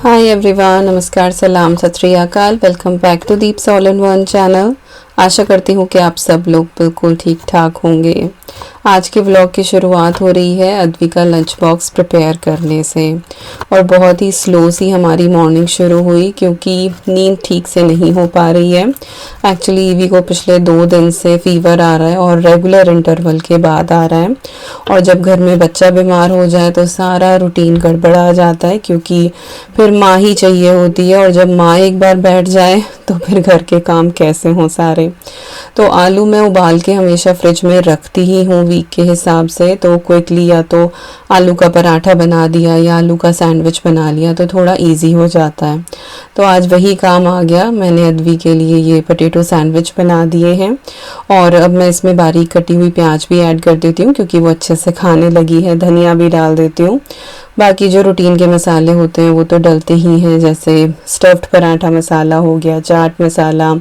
Hi everyone, नमस्कार, सलाम, सत श्री अकाल। Welcome back to Deep's all in one channel. आशा करती हूँ कि आप सब लोग बिल्कुल ठीक ठाक होंगे। आज के व्लॉग की शुरुआत हो रही है अद्वी का लंच बॉक्स प्रिपेयर करने से। और बहुत ही स्लो सी हमारी मॉर्निंग शुरू हुई क्योंकि नींद ठीक से नहीं हो पा रही है। एक्चुअली ईवी को पिछले 2 दिन से फीवर आ रहा है और रेगुलर इंटरवल के बाद आ रहा है। और जब घर में बच्चा बीमार हो जाए तो सारा रूटीन गड़बड़ा जाता है क्योंकि फिर माँ ही चाहिए होती है, और जब माँ एक बार बैठ जाए तो फिर घर के काम कैसे हों सारे। तो आलू मैं उबाल के हमेशा फ्रिज में रखती ही हूँ वीक के हिसाब से। तो क्विकली या तो आलू का पराठा बना दिया या आलू का सैंडविच बना लिया तो थोड़ा इजी हो जाता है। तो आज वही काम आ गया। मैंने अद्वी के लिए ये पोटैटो सैंडविच बना दिए हैं और अब मैं इसमें बारीक कटी हुई प्याज भी ऐड कर देती हूँ क्योंकि वो अच्छे से खाने लगी है। धनिया भी डाल देती हूँ। बाकी जो रूटीन के मसाले होते हैं वो तो डलते ही हैं, जैसे स्टफ्ड पराठा मसाला हो गया, चाट मसाला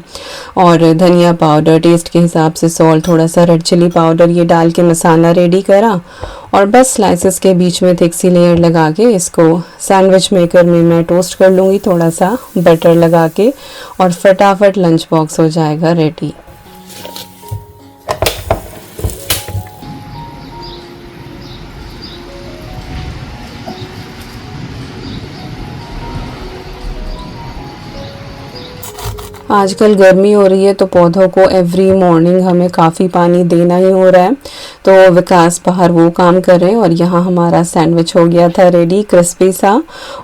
और धनिया पाउडर, टेस्ट के हिसाब से सॉल्ट, थोड़ा सा रेड चिली पाउडर, ये डाल के मसाला रेडी करा। और बस स्लाइसेस के बीच में थिक सी लेयर लगा के इसको सैंडविच मेकर में मैं टोस्ट कर लूँगी थोड़ा सा बटर लगा के, और फटाफट लंच बॉक्स हो जाएगा रेडी। आजकल गर्मी हो रही है तो पौधों को एवरी मॉर्निंग हमें काफ़ी पानी देना ही हो रहा है। तो विकास बाहर वो काम कर रहे हैं और यहाँ हमारा सैंडविच हो गया था रेडी, क्रिस्पी सा।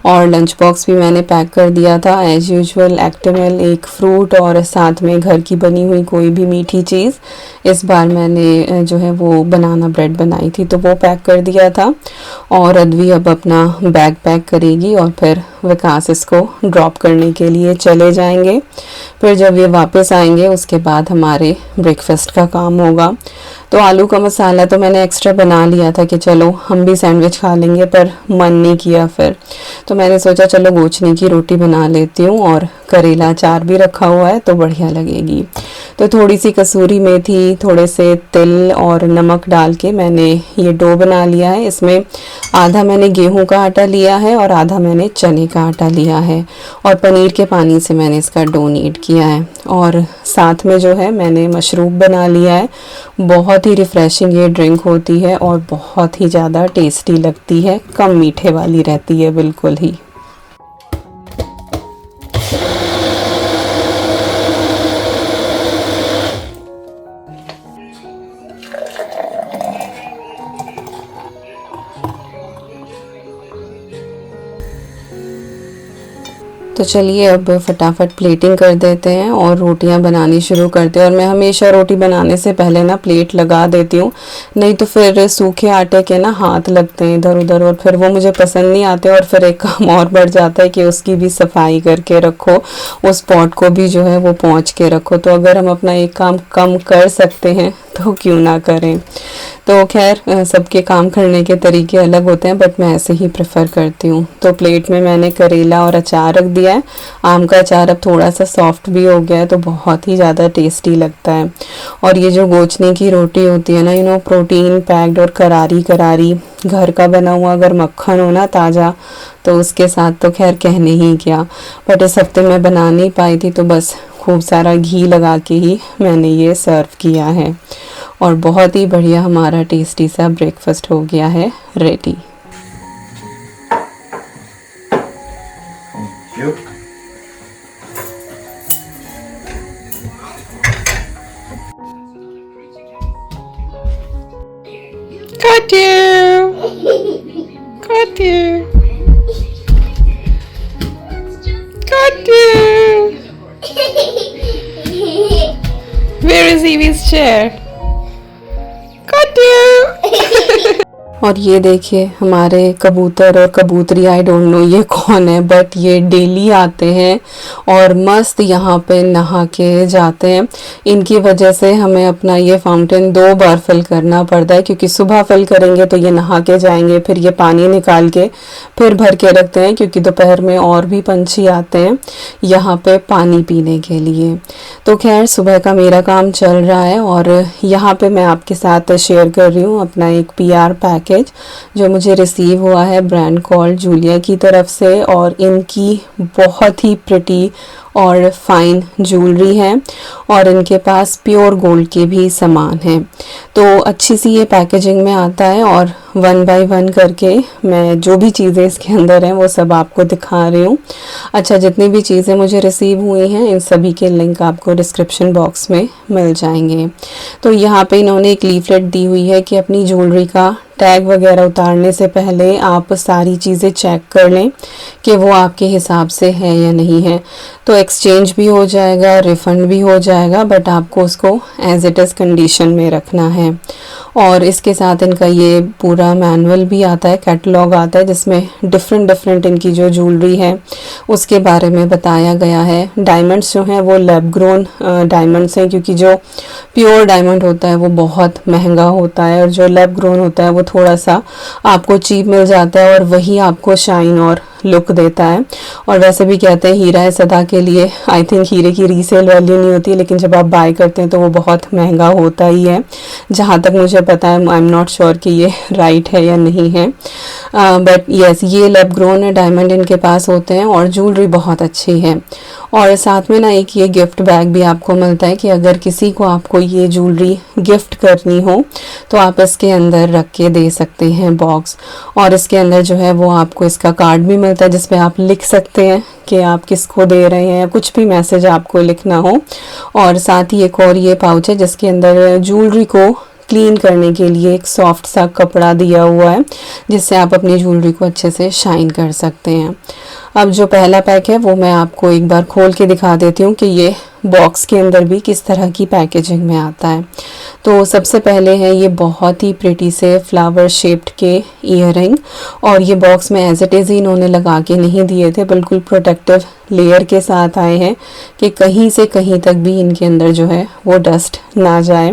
और लंच बॉक्स भी मैंने पैक कर दिया था एज यूजुअल, एक्टिमल, एक फ्रूट और साथ में घर की बनी हुई कोई भी मीठी चीज़। इस बार मैंने जो है वो बनाना ब्रेड बनाई थी तो वो पैक कर दिया था। और अद्वी अब अपना बैग पैक करेगी और फिर विकास इसको ड्रॉप करने के लिए चले जाएंगे। फिर जब ये वापस आएंगे उसके बाद हमारे ब्रेकफास्ट का काम होगा। तो आलू का मसाला तो मैंने एक्स्ट्रा बना लिया था कि चलो हम भी सैंडविच खा लेंगे, पर मन नहीं किया। फिर तो मैंने सोचा चलो गोचने की रोटी बना लेती हूँ और करेला अचार भी रखा हुआ है तो बढ़िया लगेगी। तो थोड़ी सी कसूरी मेथी, थोड़े से तिल और नमक डाल के मैंने ये डो बना लिया है। इसमें आधा मैंने गेहूं का आटा लिया है और आधा मैंने चने का आटा लिया है, और पनीर के पानी से मैंने इसका डो नीड किया है। और साथ में जो है मैंने मशरूब बना लिया है। बहुत ही रिफ़्रेशिंग ये ड्रिंक होती है और बहुत ही ज़्यादा टेस्टी लगती है, कम मीठे वाली रहती है बिल्कुल ही। तो चलिए अब फटाफट प्लेटिंग कर देते हैं और रोटियां बनानी शुरू करते हैं। और मैं हमेशा रोटी बनाने से पहले ना प्लेट लगा देती हूँ, नहीं तो फिर सूखे आटे के ना हाथ लगते हैं इधर उधर और फिर वो मुझे पसंद नहीं आते। और फिर एक काम और बढ़ जाता है कि उसकी भी सफाई करके रखो, उस पॉट को भी जो है वो पोंछ के रखो। तो अगर हम अपना एक काम कम कर सकते हैं तो क्यों ना करें। तो खैर सबके काम करने के तरीके अलग होते हैं, बट मैं ऐसे ही प्रेफर करती हूँ। तो प्लेट में मैंने करेला और अचार रख दिया है। आम का अचार अब थोड़ा सा सॉफ्ट भी हो गया है तो बहुत ही ज़्यादा टेस्टी लगता है। और ये जो गोचने की रोटी होती है ना, प्रोटीन पैक्ड और करारी करारी, घर का बना हुआ अगर मक्खन हो ना ताज़ा तो उसके साथ तो खैर कहने ही क्या। बट इस हफ्ते मैं बना नहीं पाई थी तो बस खूब सारा घी लगा के ही मैंने ये सर्व किया है। और बहुत ही बढ़िया हमारा टेस्टी सा ब्रेकफास्ट हो गया है ready. Got you! Got you! Got you! Where is Evie's chair? Got you! और ये देखिए हमारे कबूतर और कबूतरी, आई डोंट नो ये कौन है, बट ये डेली आते हैं और मस्त यहाँ पे नहा के जाते हैं। इनकी वजह से हमें अपना ये फाउंटेन 2 बार फिल करना पड़ता है, क्योंकि सुबह फिल करेंगे तो ये नहा के जाएंगे, फिर ये पानी निकाल के फिर भर के रखते हैं, क्योंकि दोपहर में और भी पंछी आते हैं यहाँ पे पानी पीने के लिए। तो खैर सुबह का मेरा काम चल रहा है और यहाँ पे मैं आपके साथ शेयर कर रही हूँ अपना एक PR पैक पैकेज जो मुझे रिसीव हुआ है ब्रांड कॉल्ड जूलिया की तरफ से, और इनकी बहुत ही प्रिटी और फाइन ज्वेलरी है और इनके पास प्योर गोल्ड के भी सामान हैं। तो अच्छी सी ये पैकेजिंग में आता है और 1 बाय 1 करके मैं जो भी चीज़ें इसके अंदर हैं वो सब आपको दिखा रही हूँ। अच्छा, जितनी भी चीज़ें मुझे रिसीव हुई हैं इन सभी के लिंक आपको डिस्क्रिप्शन बॉक्स में मिल जाएंगे। तो यहाँ पे इन्होंने एक लीफलेट दी हुई है कि अपनी ज्वेलरी का टैग वगैरह उतारने से पहले आप सारी चीज़ें चेक कर लें कि वो आपके हिसाब से है या नहीं है। तो एक्सचेंज भी हो जाएगा, रिफ़ंड भी हो जाएगा, बट आपको उसको एज इट इज़ कंडीशन में रखना है। और इसके साथ इनका ये पूरा मैनुअल भी आता है, कैटलॉग आता है, जिसमें डिफरेंट इनकी जो ज्वेलरी है उसके बारे में बताया गया है। डायमंड्स जो हैं वो लैब ग्रोन डायमंड्स हैं, क्योंकि जो प्योर डायमंड होता है वो बहुत महंगा होता है और जो लैब ग्रोन होता है वो थोड़ा सा आपको चीप मिल जाता है और वही आपको शाइन और लुक देता है। और वैसे भी कहते हैं हीरा है सदा के लिए, आई थिंक हीरे की रीसेल वैल्यू नहीं होती, लेकिन जब आप बाय करते हैं तो वो बहुत महंगा होता ही है, जहाँ तक मुझे पता है। आई एम नॉट श्योर कि ये राइट है या नहीं है, बट यस, ये लैब ग्रोन डायमंड इनके पास होते हैं और ज्वेलरी बहुत अच्छी है। और साथ में ना एक ये गिफ्ट बैग भी आपको मिलता है कि अगर किसी को आपको ये ज्वेलरी गिफ्ट करनी हो तो आप इसके अंदर रख के दे सकते हैं बॉक्स। और इसके अंदर जो है वो आपको इसका कार्ड भी मिलता है जिसपे आप लिख सकते हैं कि आप किसको दे रहे हैं या कुछ भी मैसेज आपको लिखना हो। और साथ ही एक और ये पाउच है जिसके अंदर ज्वेलरी को क्लीन करने के लिए एक सॉफ्ट सा कपड़ा दिया हुआ है, जिससे आप अपनी ज्वेलरी को अच्छे से शाइन कर सकते हैं। अब जो पहला पैक है वो मैं आपको एक बार खोल के दिखा देती हूँ कि ये बॉक्स के अंदर भी किस तरह की पैकेजिंग में आता है। तो सबसे पहले है ये बहुत ही प्रिटी से फ्लावर शेप्ड के ईयररिंग, और ये बॉक्स में एज इट इज़ ही इन्होंने लगा के नहीं दिए थे, बिल्कुल प्रोटेक्टिव लेयर के साथ आए हैं कि कहीं से कहीं तक भी इनके अंदर जो है वो डस्ट ना जाए।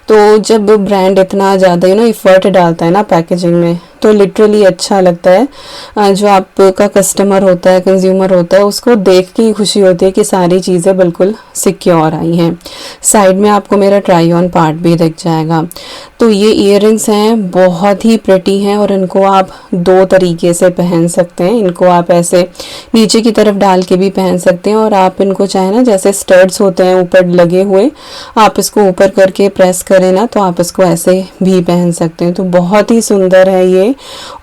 तो जब ब्रांड इतना ज़्यादा एफर्ट डालता है ना पैकेजिंग में, तो लिटरली अच्छा लगता है। जो आपका कस्टमर होता है, कंज्यूमर होता है, उसको देख के ही खुशी होती है कि सारी चीज़ें बिल्कुल सिक्योर आई हैं। साइड में आपको मेरा ट्राई ऑन पार्ट भी दिख जाएगा। तो ये ईयररिंग्स हैं, बहुत ही प्रिटी हैं और इनको आप 2 तरीके से पहन सकते हैं। इनको आप ऐसे नीचे की तरफ डाल के भी पहन सकते हैं, और आप इनको चाहे ना जैसे स्टड्स होते हैं ऊपर लगे हुए, आप इसको ऊपर करके प्रेस करें ना तो आप इसको ऐसे भी पहन सकते हैं। तो बहुत ही सुंदर है ये,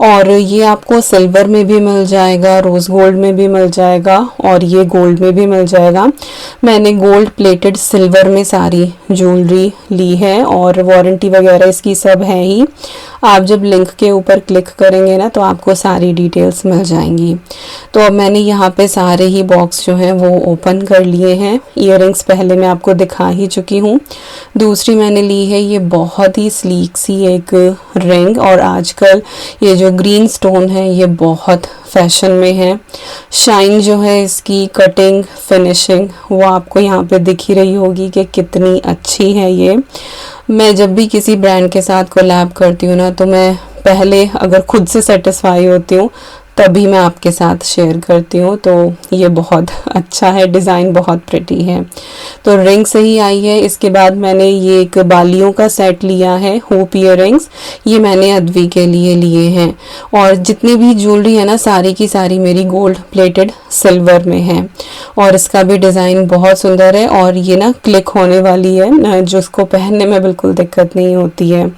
और ये आपको सिल्वर में भी मिल जाएगा, रोज़ गोल्ड में भी मिल जाएगा और ये गोल्ड में भी मिल जाएगा। मैंने गोल्ड प्लेटेड सिल्वर में सारी ज्वेलरी ली है और वारंटी वगैरह इसकी सब है ही। आप जब लिंक के ऊपर क्लिक करेंगे ना तो आपको सारी डिटेल्स मिल जाएंगी। तो अब मैंने यहाँ पे सारे ही बॉक्स जो हैं वो ओपन कर लिए हैं। ईयररिंग्स पहले मैं आपको दिखा ही चुकी हूँ। दूसरी मैंने ली है ये बहुत ही स्लीक सी एक रिंग, और आजकल ये जो ग्रीन स्टोन है ये बहुत फैशन में है। शाइन जो है इसकी, कटिंग, फिनिशिंग, वो आपको यहाँ पे दिख ही रही होगी कि कितनी अच्छी है ये। मैं जब भी किसी ब्रांड के साथ कोलैब करती हूँ ना तो मैं पहले अगर खुद से सेटिस्फाई होती हूँ तभी मैं आपके साथ शेयर करती हूँ। तो ये बहुत अच्छा है, डिज़ाइन बहुत प्रिटी है। तो रिंग सही आई है। इसके बाद मैंने ये एक बालियों का सेट लिया है, हुप ईयररिंग्स, ये मैंने अद्वी के लिए लिए हैं। और जितनी भी ज्वेलरी है ना सारी की सारी मेरी गोल्ड प्लेटेड सिल्वर में है, और इसका भी डिज़ाइन बहुत सुंदर है और ये ना क्लिक होने वाली है, जो उसको पहनने में बिल्कुल दिक्कत नहीं होती है।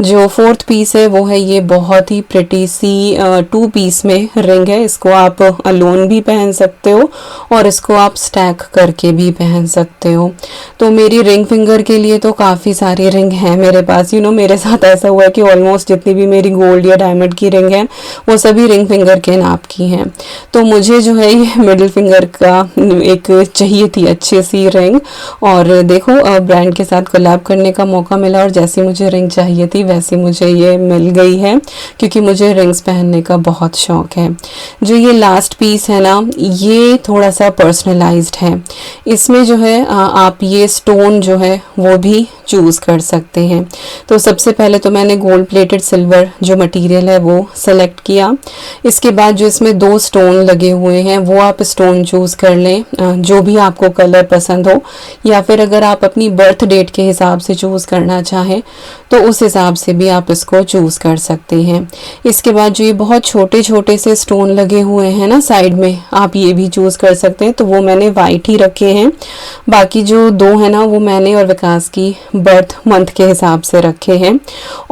जो 4th पीस है वो है ये बहुत ही प्रिटी सी 2 पीस में रिंग है। इसको आप अलोन भी पहन सकते हो और इसको आप स्टैक करके भी पहन सकते हो। तो मेरी रिंग फिंगर के लिए तो काफ़ी सारी रिंग हैं मेरे पास। मेरे साथ ऐसा हुआ है कि ऑलमोस्ट जितनी भी मेरी गोल्ड या डायमंड की रिंग है वो सभी रिंग फिंगर के नाप की हैं। तो मुझे जो है ये मिडिल फिंगर का एक चाहिए थी अच्छी सी रिंग, और देखो ब्रांड के साथ कोलैब करने का मौका मिला और जैसी मुझे रिंग चाहिए थी वैसी मुझे ये मिल गई है, क्योंकि मुझे रिंग्स पहनने का बहुत शौक है। जो ये लास्ट पीस है ना ये थोड़ा सा पर्सनलाइज्ड है। इसमें जो है आप ये स्टोन जो है वो भी चूज़ कर सकते हैं। तो सबसे पहले तो मैंने गोल्ड प्लेटेड सिल्वर जो मटेरियल है वो सेलेक्ट किया। इसके बाद जो इसमें 2 स्टोन लगे हुए हैं वो आप स्टोन चूज़ कर लें, जो भी आपको कलर पसंद हो, या फिर अगर आप अपनी बर्थ डेट के हिसाब से चूज़ करना चाहें तो उस हिसाब से भी आप इसको चूज़ कर सकते हैं। इसके बाद जो ये बहुत छोटे छोटे से स्टोन लगे हुए हैं ना साइड में, आप ये भी चूज़ कर सकते हैं। तो वो मैंने वाइट ही रखे हैं, बाकी जो 2 है ना वो मैंने और विकास की बर्थ मंथ के हिसाब से रखे हैं।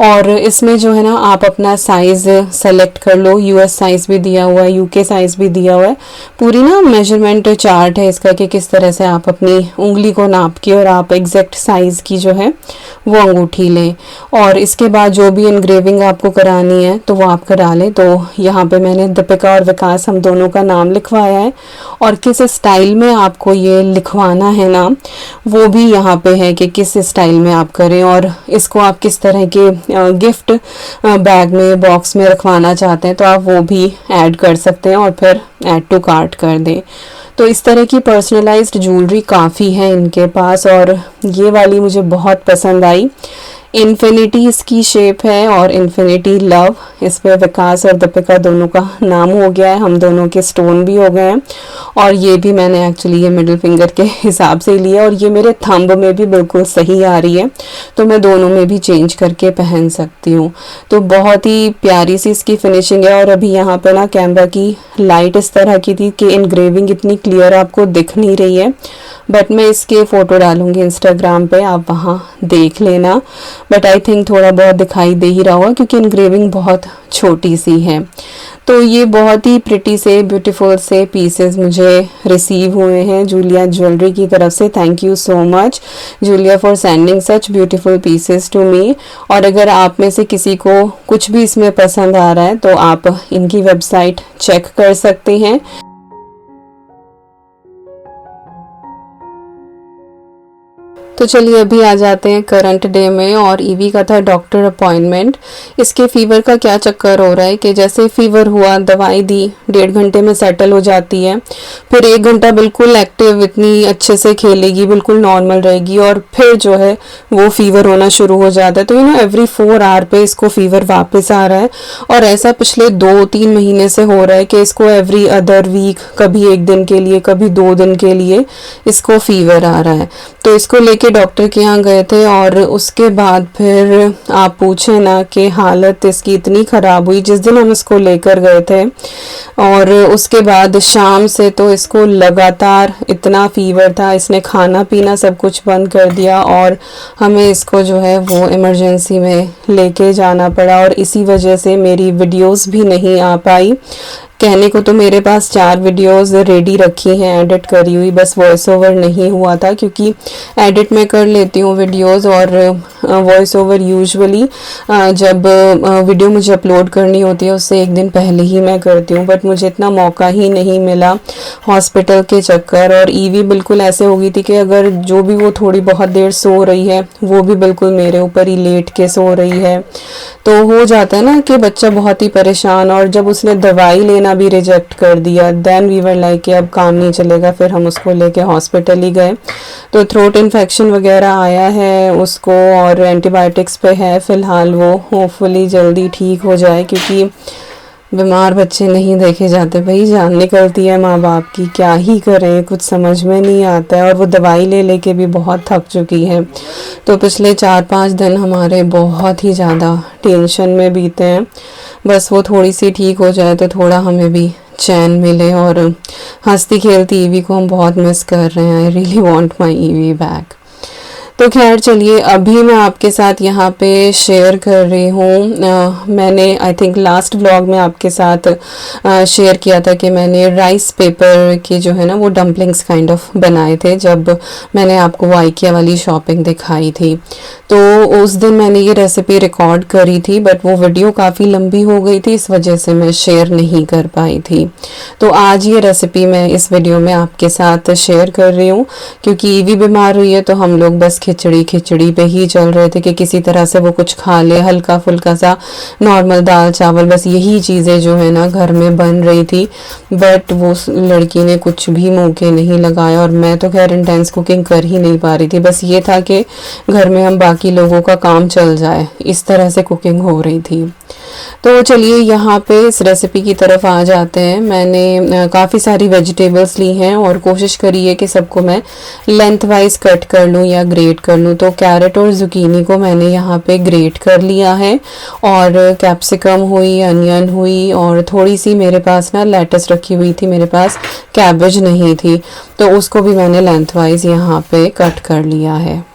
और इसमें जो है ना आप अपना साइज़ सेलेक्ट कर लो, यूएस साइज़ भी दिया हुआ है, यूके साइज़ भी दिया हुआ है, पूरी ना मेजरमेंट चार्ट है इसका कि किस तरह से आप अपनी उंगली को नाप के और आप एग्जैक्ट साइज़ की जो है वो अंगूठी लें। और इसके बाद जो भी इनग्रेविंग आपको करानी है तो वो आप करा लें। तो यहाँ पे मैंने दीपिका और विकास हम दोनों का नाम लिखवाया है, और किस स्टाइल में आपको ये लिखवाना है ना वो भी यहाँ पे है कि किस स्टाइल में आप करें, और इसको आप किस तरह के गिफ्ट बैग में, बॉक्स में रखवाना चाहते हैं तो आप वो भी ऐड कर सकते हैं और फिर ऐड टू कार्ट कर दें। तो इस तरह की पर्सनलाइज्ड ज्वेलरी काफ़ी है इनके पास, और ये वाली मुझे बहुत पसंद आई। इन्फिनिटी इसकी शेप है और इन्फिनिटी लव, इस पे विकास और दीपिका दोनों का नाम हो गया है, हम दोनों के स्टोन भी हो गए हैं। और ये भी मैंने एक्चुअली ये मिडिल फिंगर के हिसाब से लिया, और ये मेरे थंब में भी बिल्कुल सही आ रही है, तो मैं दोनों में भी चेंज करके पहन सकती हूँ। तो बहुत ही प्यारी सी इसकी फिनिशिंग है। और अभी यहाँ पे ना कैमरा की लाइट इस तरह की थी कि इनग्रेविंग इतनी क्लियर आपको दिख नहीं रही है, बट मैं इसके फ़ोटो डालूंगी इंस्टाग्राम पे, आप वहाँ देख लेना। बट आई थिंक थोड़ा बहुत दिखाई दे ही रहा होगा क्योंकि इनग्रेविंग बहुत छोटी सी है। तो ये बहुत ही प्रिटी से ब्यूटीफुल से पीसेस मुझे रिसीव हुए हैं जूलिया ज्वेलरी की तरफ से। Thank you so much Julia for sending such beautiful pieces to me. और अगर आप में से किसी को कुछ भी इसमें पसंद आ रहा है तो आप इनकी वेबसाइट चेक कर सकते हैं। तो चलिए अभी आ जाते हैं करंट डे में। और ईवी का था डॉक्टर अपॉइंटमेंट। इसके फीवर का क्या चक्कर हो रहा है कि जैसे फीवर हुआ, दवाई दी, 1.5 घंटे में सेटल हो जाती है, फिर 1 घंटा बिल्कुल एक्टिव, इतनी अच्छे से खेलेगी, बिल्कुल नॉर्मल रहेगी, और फिर जो है वो फीवर होना शुरू हो जाता है। तो एवरी 4 आवर पे इसको फीवर वापस आ रहा है, और ऐसा पिछले 2-3 महीने से हो रहा है कि इसको एवरी अदर वीक, कभी 1 दिन के लिए, कभी 2 दिन के लिए इसको फीवर आ रहा है। तो इसको लेके डॉक्टर के यहाँ गए थे, और उसके बाद फिर आप पूछे ना कि हालत इसकी इतनी ख़राब हुई जिस दिन हम इसको लेकर गए थे, और उसके बाद शाम से तो इसको लगातार इतना फीवर था, इसने खाना पीना सब कुछ बंद कर दिया, और हमें इसको जो है वो इमरजेंसी में लेके जाना पड़ा। और इसी वजह से मेरी वीडियोस भी नहीं आ पाई। कहने को तो मेरे पास 4 वीडियोस रेडी रखी हैं एडिट करी हुई, बस वॉइस ओवर नहीं हुआ था, क्योंकि एडिट मैं कर लेती हूँ वीडियोस, और वॉइस ओवर यूजुअली जब वीडियो मुझे अपलोड करनी होती है उससे 1 दिन पहले ही मैं करती हूँ, बट मुझे इतना मौका ही नहीं मिला हॉस्पिटल के चक्कर। और ईवी बिल्कुल ऐसे हो गई थी कि अगर जो भी वो थोड़ी बहुत देर सो रही है वो भी बिल्कुल मेरे ऊपर ही लेट के सो रही है। तो हो जाता है ना कि बच्चा बहुत ही परेशान। और जब उसने दवाई लेना भी रिजेक्ट कर दिया, देन वी वर लाइक कि अब काम नहीं चलेगा, फिर हम उसको लेके हॉस्पिटल ही गए। तो थ्रोट इन्फेक्शन वगैरह आया है उसको, और एंटीबायोटिक्स पे है फ़िलहाल वो, होपफुली जल्दी ठीक हो जाए, क्योंकि बीमार बच्चे नहीं देखे जाते भाई, जान निकलती है माँ बाप की, क्या ही करें, कुछ समझ में नहीं आता है। और वो दवाई ले लेके भी बहुत थक चुकी है। तो पिछले 4-5 दिन हमारे बहुत ही ज़्यादा टेंशन में बीते हैं। बस वो थोड़ी सी ठीक हो जाए तो थोड़ा हमें भी चैन मिले, और हंसती खेलती ईवी को हम बहुत मिस कर रहे हैं। I really want my EV back. तो खैर चलिए, अभी मैं आपके साथ यहाँ पे शेयर कर रही हूँ, मैंने आई थिंक लास्ट व्लॉग में आपके साथ शेयर किया था कि मैंने राइस पेपर के जो है ना वो डम्पलिंग्स काइंड ऑफ बनाए थे, जब मैंने आपको वो आइकिया वाली शॉपिंग दिखाई थी। तो उस दिन मैंने ये रेसिपी रिकॉर्ड करी थी, बट वो वीडियो काफ़ी लंबी हो गई थी, इस वजह से मैं शेयर नहीं कर पाई थी। तो आज ये रेसिपी मैं इस वीडियो में आपके साथ शेयर कर रही हूँ, क्योंकि ईवी बीमार हुई है तो हम लोग बस खिचड़ी खिचड़ी पे ही चल रहे थे कि किसी तरह से वो कुछ खा ले, हल्का फुल्का सा नॉर्मल दाल चावल, बस यही चीज़ें जो है ना घर में बन रही थी। बट वो लड़की ने कुछ भी मुंह के नहीं लगाया और मैं तो खैर इंटेंस कुकिंग कर ही नहीं पा रही थी। बस ये था कि घर में हम बाकी लोगों का काम चल जाए, इस तरह से कुकिंग हो रही थी। तो चलिए यहाँ पे इस रेसिपी की तरफ आ जाते हैं। मैंने काफ़ी सारी वेजिटेबल्स ली हैं और कोशिश करी है कि सबको मैं लेंथ वाइज कट कर लूँ या ग्रेट कर लूँ। तो कैरेट और जुकीनी को मैंने यहाँ पे ग्रेट कर लिया है और कैप्सिकम हुई, अनियन हुई और थोड़ी सी मेरे पास ना लेटस रखी हुई थी, मेरे पास कैबेज नहीं थी, तो उसको भी मैंने लेंथ वाइज यहाँ पे कट कर लिया है।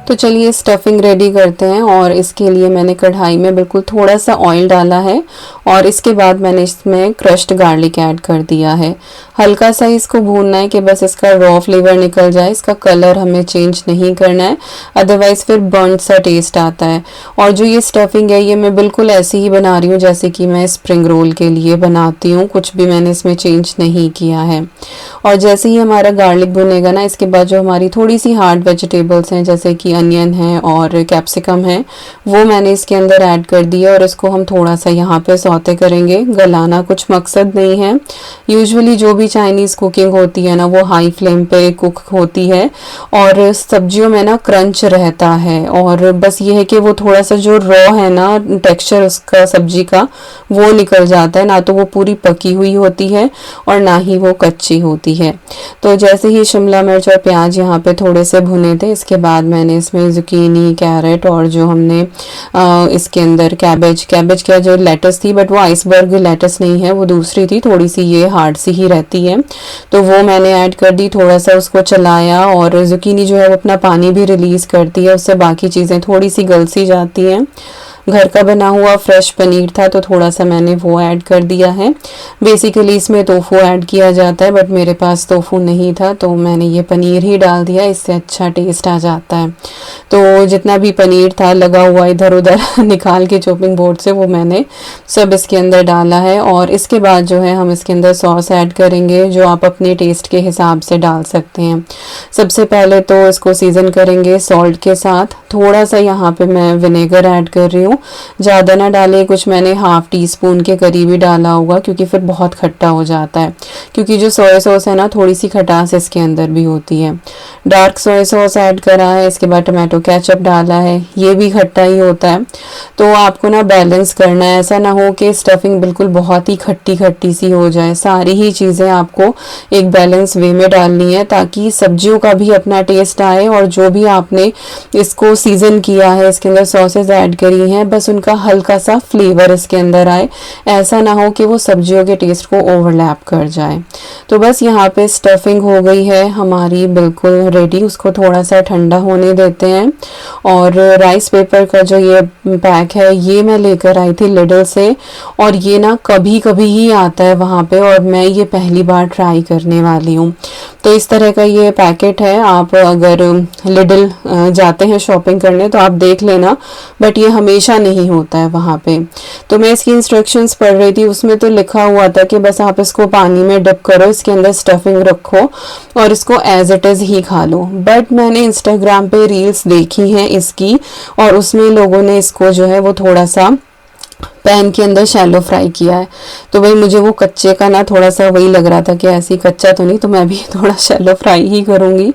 तो चलिए स्टफिंग रेडी करते हैं और इसके लिए मैंने कढ़ाई में बिल्कुल थोड़ा सा ऑयल डाला है और इसके बाद मैंने इसमें क्रश्ड गार्लिक ऐड कर दिया है। हल्का सा इसको भूनना है कि बस इसका रॉ फ्लेवर निकल जाए, इसका कलर हमें चेंज नहीं करना है, अदरवाइज फिर बर्न्ड सा टेस्ट आता है। और जो ये स्टफिंग है ये मैं बिल्कुल ऐसे ही बना रही हूँ जैसे कि मैं स्प्रिंग रोल के लिए बनाती हूँ, कुछ भी मैंने इसमें चेंज नहीं किया है। और जैसे ही हमारा गार्लिक भुनेगा ना, इसके बाद जो हमारी थोड़ी सी हार्ड वेजिटेबल्स हैं जैसे कि अनियन है और कैप्सिकम है, वो मैंने इसके अंदर ऐड कर दिया और इसको हम थोड़ा सा यहाँ पे सौते करेंगे। गलाना कुछ मकसद नहीं है, यूजुअली जो भी चाइनीज़ कुकिंग होती है ना वो हाई फ्लेम पे कुक होती है और सब्जियों में ना क्रंच रहता है और बस ये है कि वो थोड़ा सा जो रॉ है ना टेक्सचर उसका सब्जी का वो निकल जाता है, ना तो वो पूरी पकी हुई होती है और ना ही वो कच्ची होती है। तो जैसे ही शिमला मिर्च और प्याज यहाँ पे थोड़े से भुने थे, इसके बाद मैंने इसमें जुकीनी, कैरेट और जो हमने इसके अंदर कैबेज क्या जो लेटस थी, बट वो आइसबर्ग लेटस नहीं है, वो दूसरी थी, थोड़ी सी ये हार्ड सी ही रहती है, तो वो मैंने ऐड कर दी। थोड़ा सा उसको चलाया और जुकीनी जो है वो अपना पानी भी रिलीज करती है, उससे बाकी चीज़ें थोड़ी सी गल सी जाती हैं। घर का बना हुआ फ्रेश पनीर था तो थोड़ा सा मैंने वो ऐड कर दिया है। बेसिकली इसमें टोफू ऐड किया जाता है बट मेरे पास टोफू नहीं था तो मैंने ये पनीर ही डाल दिया, इससे अच्छा टेस्ट आ जाता है। तो जितना भी पनीर था लगा हुआ इधर उधर निकाल के चॉपिंग बोर्ड से वो मैंने सब इसके अंदर डाला है और इसके बाद जो है हम इसके अंदर सॉस ऐड करेंगे जो आप अपने टेस्ट के हिसाब से डाल सकते हैं। सबसे पहले तो इसको सीजन करेंगे सॉल्ट के साथ, थोड़ा सा यहाँ पे मैं विनेगर ऐड कर रही हूँ, ज़्यादा ना डालें, कुछ मैंने हाफ टी स्पून के करीब ही डाला होगा क्योंकि फिर बहुत खट्टा हो जाता है, क्योंकि जो सोया सॉस है ना थोड़ी सी खटास इसके अंदर भी होती है। डार्क सोया सॉस ऐड करा है, इसके बाद टमाटो केचप डाला है, ये भी खट्टा ही होता है। तो आपको ना बैलेंस करना है, ऐसा ना हो कि स्टफिंग बिल्कुल बहुत ही खट्टी खट्टी सी हो जाए। सारी ही चीज़ें आपको एक बैलेंस वे में डालनी है ताकि सब्जियों का भी अपना टेस्ट आए और जो भी आपने इसको सीजन किया है, इसके अंदर सॉसेज ऐड करी हैं, बस उनका हल्का सा फ्लेवर इसके अंदर आए, ऐसा ना हो कि वो सब्जियों के टेस्ट को ओवरलैप कर जाए। तो बस यहाँ पे स्टफिंग हो गई है हमारी बिल्कुल रेडी, उसको थोड़ा सा ठंडा होने देते हैं। और राइस पेपर का जो ये पैक है ये मैं लेकर आई थी लिडल से और ये ना कभी कभी ही आता है वहाँ पे और मैं ये पहली बार ट्राई करने वाली हूँ। तो इस तरह का ये पैकेट है, आप अगर लिडल जाते हैं शॉपिंग करने तो आप देख लेना, बट ये हमेशा नहीं होता है वहाँ पे। तो मैं इसकी इंस्ट्रक्शंस पढ़ रही थी, उसमें तो लिखा हुआ था कि बस आप इसको पानी में डिप करो, इसके अंदर स्टफिंग रखो और इसको एज इट इज़ ही खा लो। बट मैंने इंस्टाग्राम पे रील्स देखी हैं इसकी और उसमें लोगों ने इसको जो है वो थोड़ा सा पैन के अंदर शैलो फ्राई किया है, तो भाई मुझे वो कच्चे का ना थोड़ा सा वही लग रहा था कि ऐसे ही कच्चा तो नहीं, तो मैं भी थोड़ा शैलो फ्राई ही करूँगी।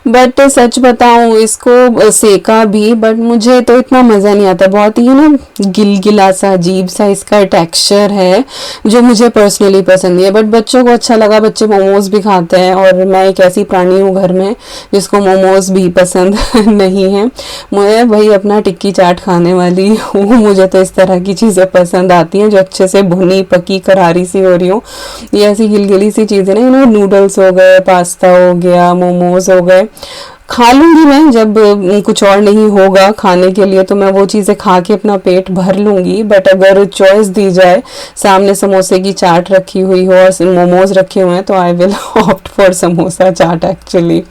बट सच बताऊँ इसको सेका भी, बट मुझे तो इतना मज़ा नहीं आता, बहुत ही ना गिलगिला सा अजीब सा इसका टेक्सचर है जो मुझे पर्सनली पसंद नहीं है। बट बच्चों को अच्छा लगा, बच्चे मोमोज भी खाते हैं और मैं एक ऐसी प्राणी हूँ घर में जिसको मोमोज भी पसंद नहीं है। मैं वही अपना टिक्की चाट खाने वाली हूँ, मुझे तो इस तरह की चीज़ें पसंद आती हैं जो अच्छे से भुनी पकी करारी सी हो रही हो। ये ऐसी गिलगिली सी चीज़ें ना, नूडल्स हो गए, पास्ता हो गया, मोमोज हो गए, खा लूँगी मैं जब कुछ और नहीं होगा खाने के लिए, तो मैं वो चीज़ें खा के अपना पेट भर लूँगी। बट अगर चॉइस दी जाए, सामने समोसे की चाट रखी हुई हो और मोमोज रखे हुए हैं, तो I will opt for samosa chaat actually.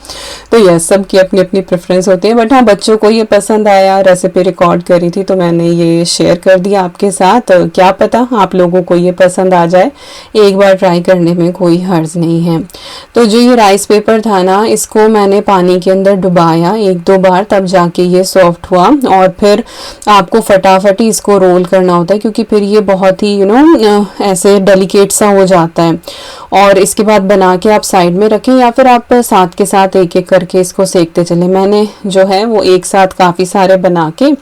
तो यस, सबकी अपनी अपनी प्रेफरेंस होती है। बट हाँ, बच्चों को ये पसंद आया, रेसिपी रिकॉर्ड करी थी तो मैंने ये शेयर कर दिया आपके साथ। क्या पता आप लोगों को ये पसंद आ जाए, एक बार ट्राई करने में कोई हर्ज नहीं है। तो जो ये राइस पेपर था ना, इसको मैंने पानी के अंदर डुबाया 1-2 बार, तब जाके ये सॉफ्ट हुआ। और फिर आपको फटाफट ही इसको रोल करना होता है, क्योंकि फिर ये बहुत ही ऐसे डेलिकेट सा हो जाता है। और इसके बाद बना के आप साइड में रखें, या फिर आप साथ के साथ एक एक करके इसको सेकते चले। मैंने जो है वो एक साथ काफ़ी सारे बना के,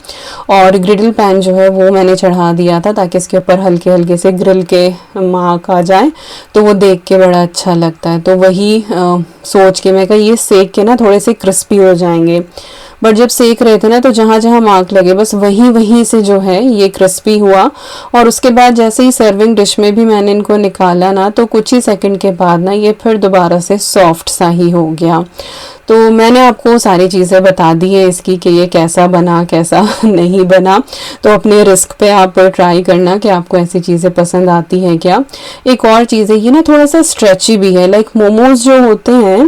और ग्रिडल पैन जो है वो मैंने चढ़ा दिया था, ताकि इसके ऊपर हल्के हल्के से ग्रिल के मार्क आ जाए, तो वो देख के बड़ा अच्छा लगता है। तो वही सोच के मैं कहा ये सेक के ना थोड़े से क्रिस्पी हो जाएंगे। बट जब सेक रहे थे ना, तो जहाँ जहाँ मार्क लगे बस वहीं वहीं से जो है ये क्रिस्पी हुआ। और उसके बाद जैसे ही सर्विंग डिश में भी मैंने इनको निकाला ना, तो कुछ ही सेकंड के बाद ना ये फिर दोबारा से सॉफ्ट सा ही हो गया। तो मैंने आपको सारी चीज़ें बता दी है इसकी कि ये कैसा बना कैसा नहीं बना। तो अपने रिस्क पे आप ट्राई करना कि आपको ऐसी चीज़ें पसंद आती हैं क्या। एक और चीज़ है, ये ना थोड़ा सा स्ट्रेची भी है। लाइक मोमोज जो होते हैं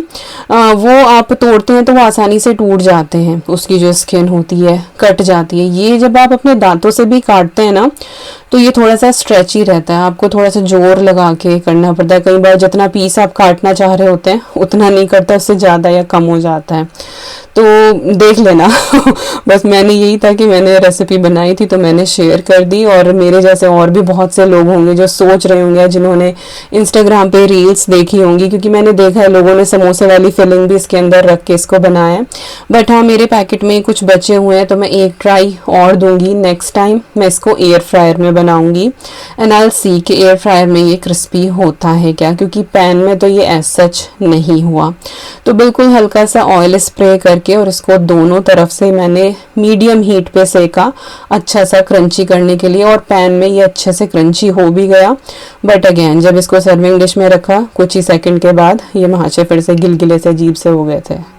वो आप तोड़ते हैं तो वो आसानी से टूट जाते हैं, उसकी जो स्किन होती है कट जाती है। ये जब आप अपने दांतों से भी काटते हैं ना, तो ये थोड़ा सा स्ट्रेची रहता है, आपको थोड़ा सा जोर लगा के करना पड़ता है। कई बार जितना पीस आप काटना चाह रहे होते हैं उतना नहीं करता, उससे ज़्यादा या कम हो जाता है। तो देख लेना बस मैंने यही था कि मैंने रेसिपी बनाई थी तो मैंने शेयर कर दी। और मेरे जैसे और भी बहुत से लोग होंगे जो सोच रहे होंगे, जिन्होंने इंस्टाग्राम पे रील्स देखी होंगी, क्योंकि मैंने देखा है लोगों ने समोसे वाली फिलिंग भी इसके अंदर रख के इसको बनाया है। बट हाँ, मेरे पैकेट में कुछ बचे हुए हैं, तो मैं एक ट्राई और दूंगी। नेक्स्ट टाइम मैं इसको एयर फ्रायर में बनाऊंगी, एंड आई विल सी कि एयर फ्रायर में ये क्रिस्पी होता है क्या, क्योंकि पैन में तो ये एज सच नहीं हुआ। तो बिल्कुल हल्का सा ऑयल स्प्रे करके और इसको दोनों तरफ से मैंने मीडियम हीट पे सेका, अच्छा सा क्रंची करने के लिए। और पैन में ये अच्छे से क्रंची हो भी गया। बट अगेन जब इसको सर्विंग डिश में रखा, कुछ ही सेकंड के बाद ये महाचे फिर से गिलगिले से अजीब से हो गए थे।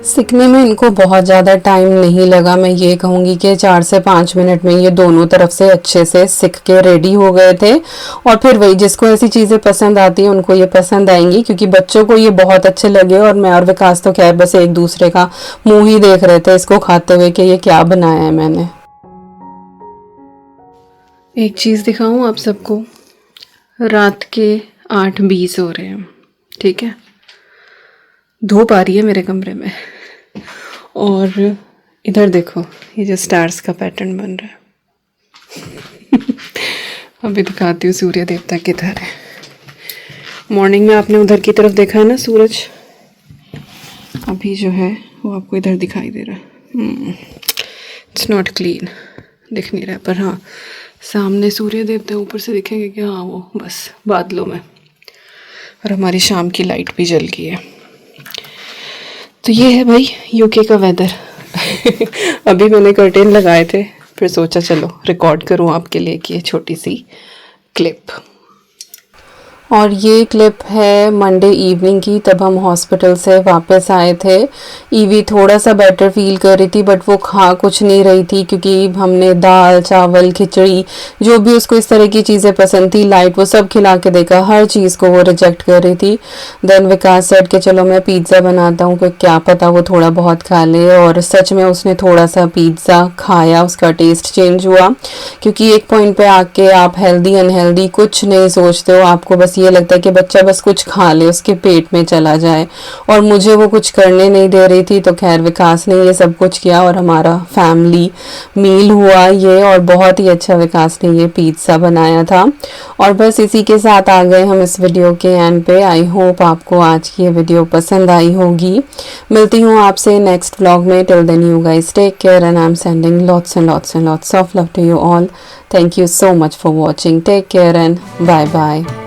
सिकने में इनको बहुत ज़्यादा टाइम नहीं लगा। मैं ये कहूँगी कि 4 से 5 मिनट में ये दोनों तरफ से अच्छे से सिक के रेडी हो गए थे। और फिर वही, जिसको ऐसी चीज़ें पसंद आती हैं उनको ये पसंद आएंगी, क्योंकि बच्चों को ये बहुत अच्छे लगे। और मैं और विकास तो खैर बस एक दूसरे का मुंह ही देख रहे थे इसको खाते हुए कि ये क्या बनाया है मैंने। एक चीज़ दिखाऊँ आप सबको, रात के 8:20 हो रहे हैं, ठीक है। धूप आ रही है मेरे कमरे में, और इधर देखो ये जो स्टार्स का पैटर्न बन रहा है अभी दिखाती हूँ सूर्य देवता किधर है। मॉर्निंग में आपने उधर की तरफ देखा है ना सूरज, अभी जो है वो आपको इधर दिखाई दे रहा है। इट्स नॉट क्लीन, दिख नहीं रहा, पर हाँ सामने सूर्य देवता ऊपर से दिखेंगे कि हाँ वो बस बादलों में। और हमारी शाम की लाइट भी जल गई है। तो ये है भाई यूके का वेदर अभी मैंने कर्टेन लगाए थे, फिर सोचा चलो रिकॉर्ड करूँ आपके लिए कि ये छोटी सी क्लिप। और ये क्लिप है मंडे इवनिंग की, तब हम हॉस्पिटल से वापस आए थे। ईवी थोड़ा सा बेटर फील कर रही थी, बट वो खा कुछ नहीं रही थी, क्योंकि हमने दाल चावल खिचड़ी जो भी उसको इस तरह की चीज़ें पसंद थी लाइट, वो सब खिला के देखा, हर चीज़ को वो रिजेक्ट कर रही थी। देन विकास सेट के चलो मैं पिज़्ज़ा बनाता हूँ, क्योंकि क्या पता वो थोड़ा बहुत खा ले। और सच में उसने थोड़ा सा पिज़्ज़ा खाया, उसका टेस्ट चेंज हुआ। क्योंकि एक पॉइंट पे आके आप हेल्दी अनहेल्दी कुछ नहीं सोचते हो, आपको बस ये लगता है कि बच्चा बस कुछ खा ले, उसके पेट में चला जाए, और मुझे वो कुछ करने नहीं दे रही थी। तो खैर विकास ने ये सब कुछ किया और हमारा फैमिली मील हुआ ये, और बहुत ही अच्छा विकास ने ये पिज़्ज़ा बनाया था। और बस इसी के साथ आ गए हम इस वीडियो के एंड पे। आई होप आपको आज की ये वीडियो पसंद आई होगी। मिलती हूँ आपसे नेक्स्ट व्लॉग में। Till then you guys take care and I am sending lots and lots and lots of love to you all. Thank you so much for watching. Take care and bye bye.